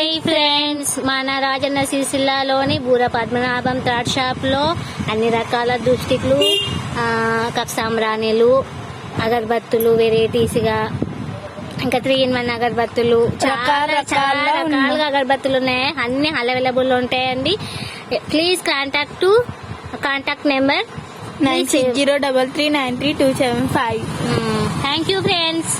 Hi friends, మన రాజన్న సిరిసిల్లాలోని బూర Padmanabham thread shop లో అన్ని రకాల దుస్టిక్లు, కప్ సాంబ్రాణీలు, అగరబత్తులు వెరైటీస్ గా, ఇంకా 3-in-1 అగరబత్తులు, చాలా రకాలుగా అగరబత్తులు ఉన్నాయి. అన్ని అవైలబుల్ ఉంటాయండి. Please contact number 9603393275. Thank you friends.